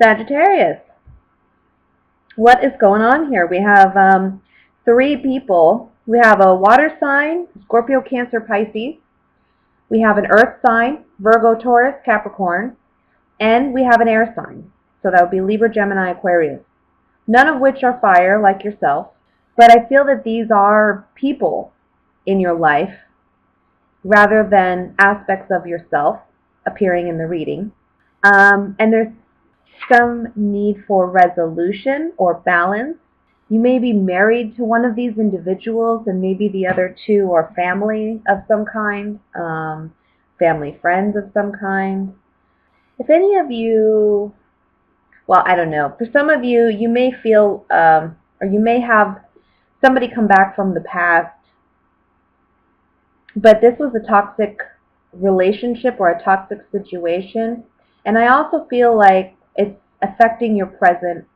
Sagittarius, what is going on here? We have three people. We have a water sign, Scorpio, Cancer, Pisces. We have an earth sign, Virgo, Taurus, Capricorn. And we have an air sign. So that would be Libra, Gemini, Aquarius. None of which are fire like yourself. But I feel that these are people in your life rather than aspects of yourself appearing in the reading. And there's some need for resolution or balance. You may be married to one of these individuals, and maybe the other two are family of some kind, family friends of some kind. If any of you, well, I don't know. For some of you, you may feel, or you may have somebody come back from the past, but this was a toxic relationship or a toxic situation. And I also feel like it's affecting your present.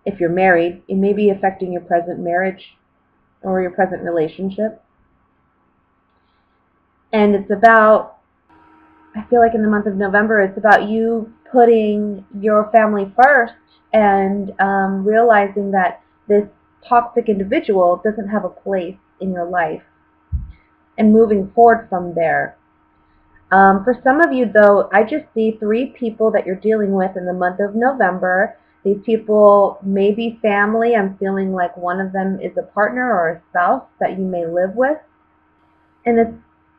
If you're married, it may be affecting your present marriage or your present relationship. And it's about, I feel like in the month of November, it's about you putting your family first and realizing that this toxic individual doesn't have a place in your life and moving forward from there. For some of you, though, I just see three people that you're dealing with in the month of November. These people may be family. I'm feeling like one of them is a partner or a spouse that you may live with. And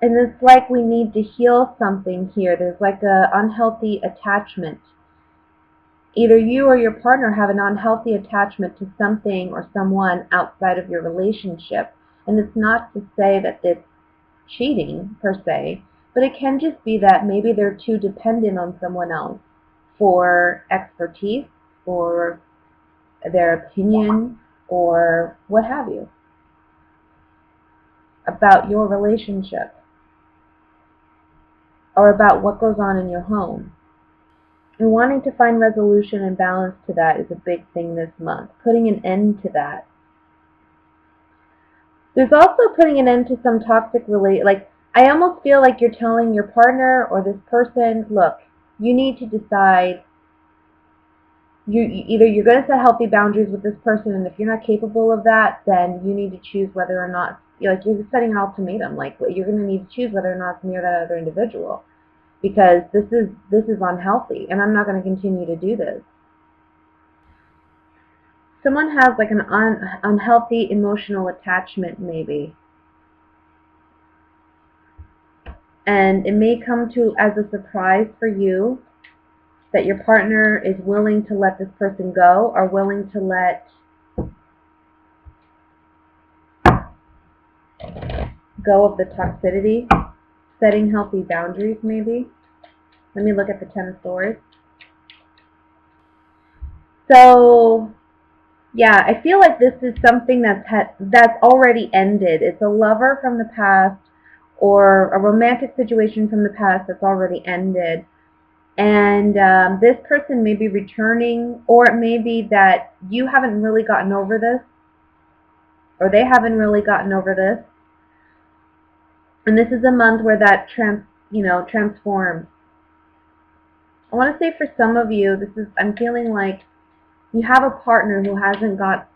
it's like we need to heal something here. There's like an unhealthy attachment. Either you or your partner have an unhealthy attachment to something or someone outside of your relationship. And it's not to say that it's cheating per se, but it can just be that maybe they're too dependent on someone else for expertise or their opinion or what have you about your relationship or about what goes on in your home. And wanting to find resolution and balance to that is a big thing this month. Putting an end to that. There's also putting an end to some toxic like I almost feel like you're telling your partner or this person, look, you need to decide. Either you're going to set healthy boundaries with this person, and if you're not capable of that, then you need to choose whether or not, you're setting an ultimatum. Like you're going to need to choose whether or not to marry that other individual, because this is unhealthy, and I'm not going to continue to do this. Someone has like an unhealthy emotional attachment, maybe. And it may come to as a surprise for you that your partner is willing to let this person go, or willing to let go of the toxicity, setting healthy boundaries maybe. Let me look at the Ten of Swords. So, yeah, I feel like this is something that's already ended. It's a lover from the past or a romantic situation from the past that's already ended. And this person may be returning, or it may be that you haven't really gotten over this, or they haven't really gotten over this. And this is a month where that transforms. I want to say for some of you, I'm feeling like you have a partner who hasn't got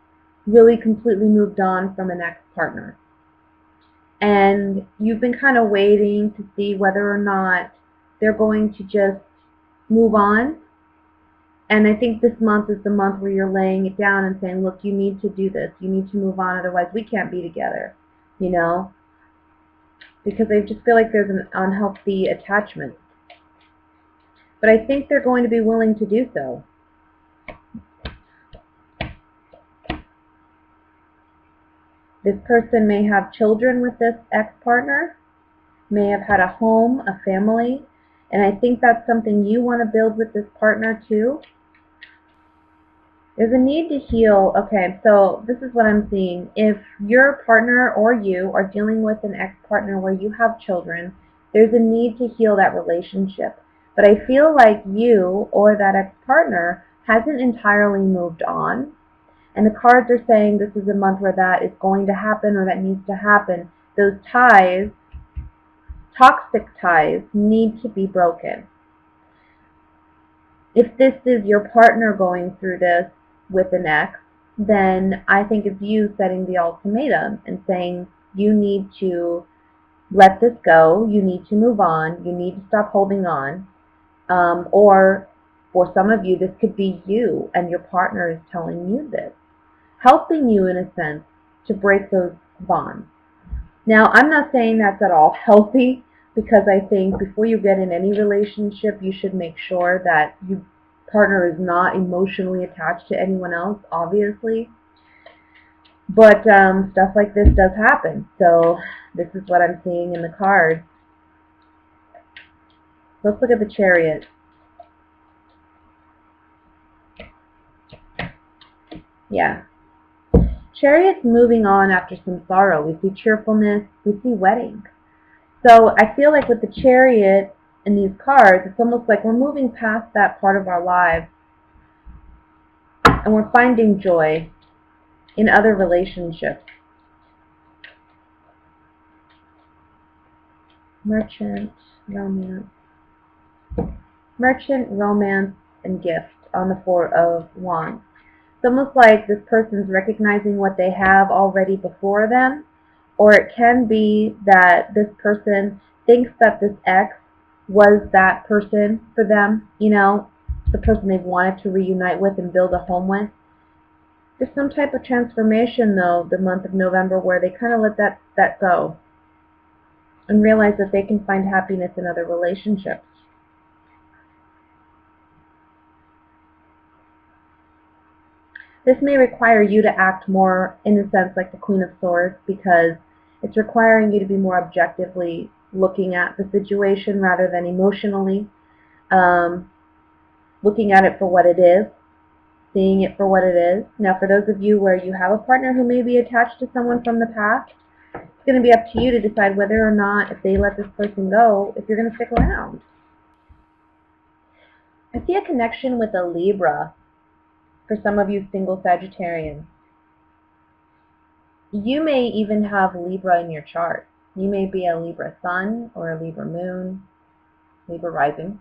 really completely moved on from an ex-partner. And you've been kind of waiting to see whether or not they're going to just move on. And I think this month is the month where you're laying it down and saying, look, you need to do this. You need to move on, otherwise we can't be together, because I just feel like there's an unhealthy attachment. But I think they're going to be willing to do so. This person may have children with this ex-partner, may have had a home, a family, and I think that's something you want to build with this partner too. There's a need to heal. Okay, so this is what I'm seeing. If your partner or you are dealing with an ex-partner where you have children, there's a need to heal that relationship. But I feel like you or that ex-partner hasn't entirely moved on. And the cards are saying this is a month where that is going to happen, or that needs to happen. Those ties, toxic ties, need to be broken. If this is your partner going through this with an ex, then I think it's you setting the ultimatum and saying you need to let this go, you need to move on, you need to stop holding on. Or for some of you, this could be you and your partner is telling you this, helping you in a sense to break those bonds. Now, I'm not saying that's at all healthy, because I think before you get in any relationship, you should make sure that your partner is not emotionally attached to anyone else, obviously. But stuff like this does happen. So this is what I'm seeing in the cards. Let's look at the Chariot. Yeah. Chariot's moving on after some sorrow. We see cheerfulness. We see wedding. So I feel like with the Chariot in these cards, it's almost like we're moving past that part of our lives and we're finding joy in other relationships. Merchant, romance. Merchant, romance, and gift on the Four of Wands. It's almost like this person's recognizing what they have already before them, or it can be that this person thinks that this ex was that person for them, you know, the person they've wanted to reunite with and build a home with. There's some type of transformation, though, the month of November, where they kind of let that go and realize that they can find happiness in other relationships. This may require you to act more, in a sense, like the Queen of Swords, because it's requiring you to be more objectively looking at the situation rather than emotionally, looking at it for what it is, seeing it for what it is. Now, for those of you where you have a partner who may be attached to someone from the past, it's going to be up to you to decide whether or not, if they let this person go, if you're going to stick around. I see a connection with a Libra for some of you single Sagittarians. You may even have Libra in your chart. You may be a Libra sun or a Libra moon, Libra rising,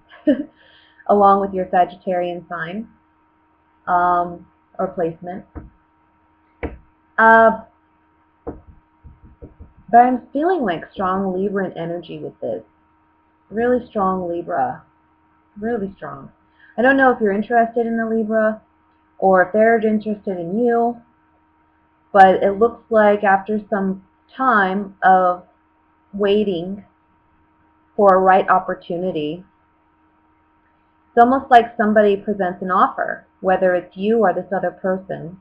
along with your Sagittarian sign or placement. But I'm feeling like strong Libran energy with this. Really strong Libra. Really strong. I don't know if you're interested in the Libra or if they're interested in you, but it looks like after some time of waiting for a right opportunity, it's almost like somebody presents an offer, whether it's you or this other person.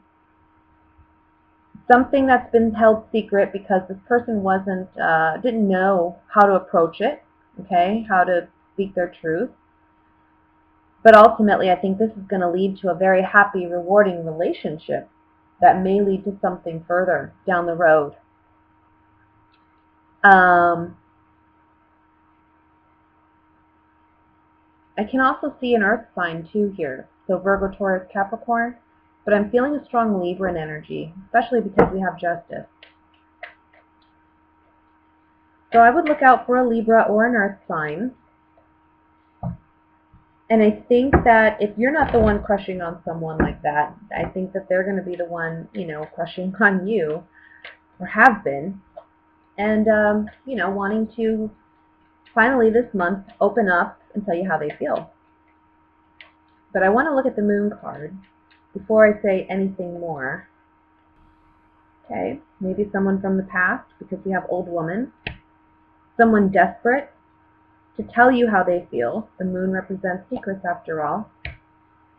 Something that's been held secret because this person didn't know how to approach it, okay, how to speak their truth. But ultimately, I think this is going to lead to a very happy, rewarding relationship that may lead to something further down the road. I can also see an earth sign too here, so Virgo, Taurus, Capricorn, but I'm feeling a strong Libran energy, especially because we have Justice. So I would look out for a Libra or an earth sign. And I think that if you're not the one crushing on someone like that, I think that they're going to be the one, crushing on you, or have been, and, wanting to finally this month open up and tell you how they feel. But I want to look at the Moon card before I say anything more. Okay, maybe someone from the past, because we have Old Woman. Someone desperate to tell you how they feel. The Moon represents secrets after all.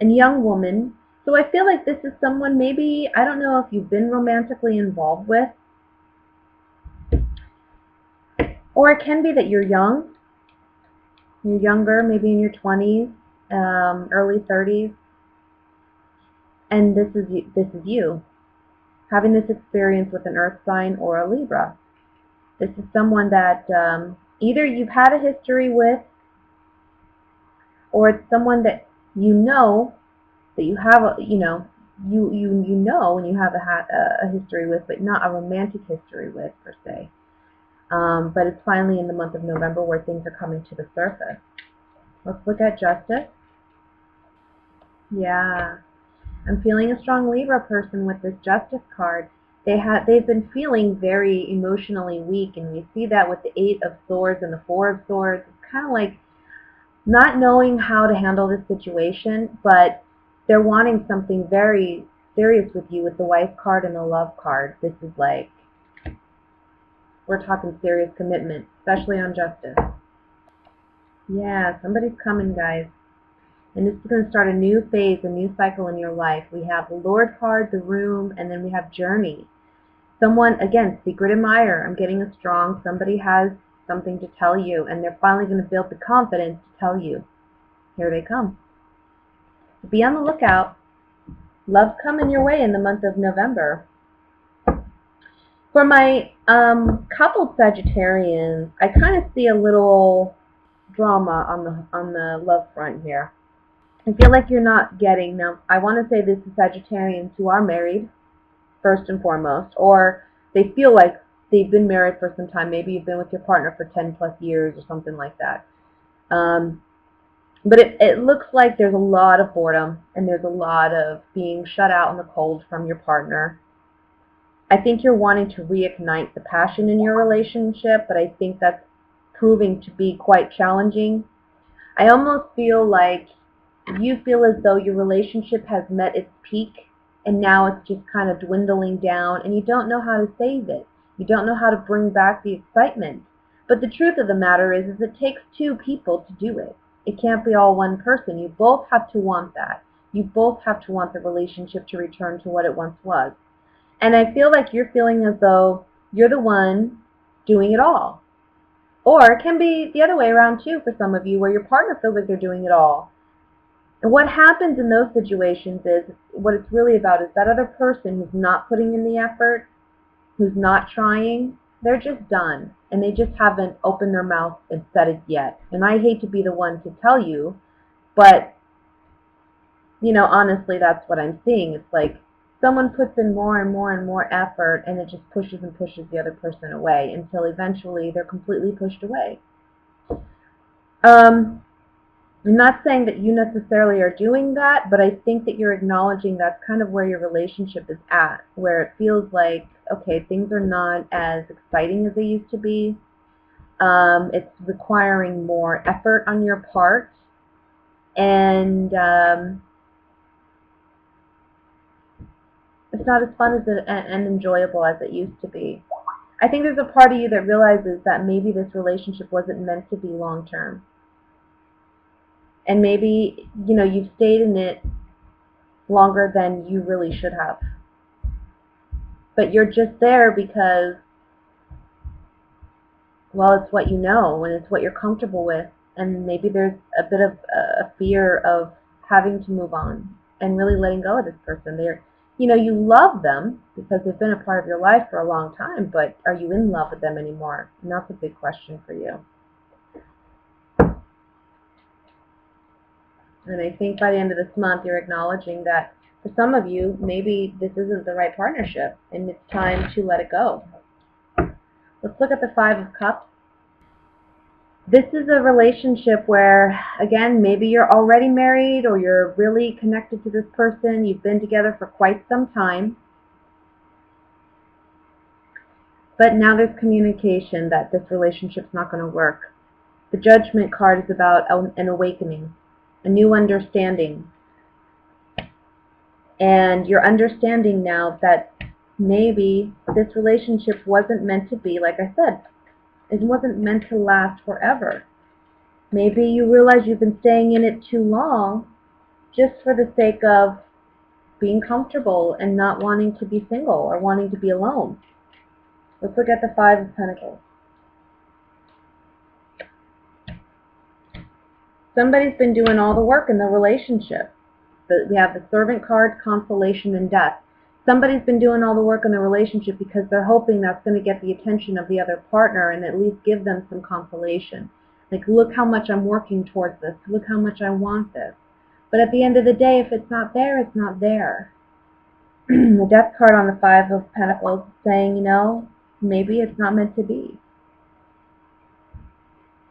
And Young Woman. So I feel like this is someone maybe, I don't know if you've been romantically involved with. Or it can be that you're young. You're younger, maybe in your 20s, early 30s. And this is you. Having this experience with an earth sign or a Libra. This is someone that either you've had a history with, or it's someone that you know that you have, you know and you have a history with, but not a romantic history with per se. But it's finally in the month of November where things are coming to the surface. Let's look at Justice. Yeah. I'm feeling a strong Libra person with this Justice card. They've been feeling very emotionally weak, and we see that with the Eight of Swords and the Four of Swords. It's kind of like not knowing how to handle this situation, but they're wanting something very serious with you with the Wife card and the Love card. This is like, we're talking serious commitment, especially on Justice. Yeah, somebody's coming, guys. And this is going to start a new phase, a new cycle in your life. We have the Lord card, the Room, and then we have Journey. Someone, again, secret admirer. I'm getting a strong, somebody has something to tell you, and they're finally going to build the confidence to tell you. Here they come. So be on the lookout. Love coming your way in the month of November. For my coupled Sagittarians, I kind of see a little drama on the love front here. I feel like you're not getting, now I want to say this is Sagittarians who are married, first and foremost, or they feel like they've been married for some time. Maybe you've been with your partner for 10 plus years or something like that. But it looks like there's a lot of boredom and there's a lot of being shut out in the cold from your partner. I think you're wanting to reignite the passion in your relationship, but I think that's proving to be quite challenging. I almost feel like you feel as though your relationship has met its peak and now it's just kind of dwindling down and you don't know how to save it. You don't know how to bring back the excitement. But the truth of the matter is it takes two people to do it. It can't be all one person. You both have to want that. You both have to want the relationship to return to what it once was. And I feel like you're feeling as though you're the one doing it all. Or it can be the other way around too for some of you, where your partner feels like they're doing it all. And what happens in those situations is, what it's really about is that other person who's not putting in the effort, who's not trying, they're just done. And they just haven't opened their mouth and said it yet. And I hate to be the one to tell you, but, you know, honestly, that's what I'm seeing. It's like someone puts in more and more and more effort, and it just pushes and pushes the other person away until eventually they're completely pushed away. I'm not saying that you necessarily are doing that, but I think that you're acknowledging that's kind of where your relationship is at, where it feels like, okay, things are not as exciting as they used to be. It's requiring more effort on your part, and it's not as fun as and enjoyable as it used to be. I think there's a part of you that realizes that maybe this relationship wasn't meant to be long term. And maybe, you know, you've stayed in it longer than you really should have. But you're just there because, well, it's what you know and it's what you're comfortable with. And maybe there's a bit of a fear of having to move on and really letting go of this person. They're, you know, you love them because they've been a part of your life for a long time, but are you in love with them anymore? And that's a big question for you. And I think by the end of this month, you're acknowledging that for some of you, maybe this isn't the right partnership, and it's time to let it go. Let's look at the Five of Cups. This is a relationship where, again, maybe you're already married or you're really connected to this person. You've been together for quite some time. But now there's communication that this relationship's not going to work. The Judgment card is about an awakening, a new understanding. And you're understanding now that maybe this relationship wasn't meant to be, like I said, it wasn't meant to last forever. Maybe you realize you've been staying in it too long just for the sake of being comfortable and not wanting to be single or wanting to be alone. Let's look at the Five of Pentacles. Somebody's been doing all the work in the relationship. We have the Servant card, consolation, and death. Somebody's been doing all the work in the relationship because they're hoping that's going to get the attention of the other partner and at least give them some consolation. Like, look how much I'm working towards this. Look how much I want this. But at the end of the day, if it's not there, it's not there. The Death card on the Five of Pentacles is saying, you know, maybe it's not meant to be.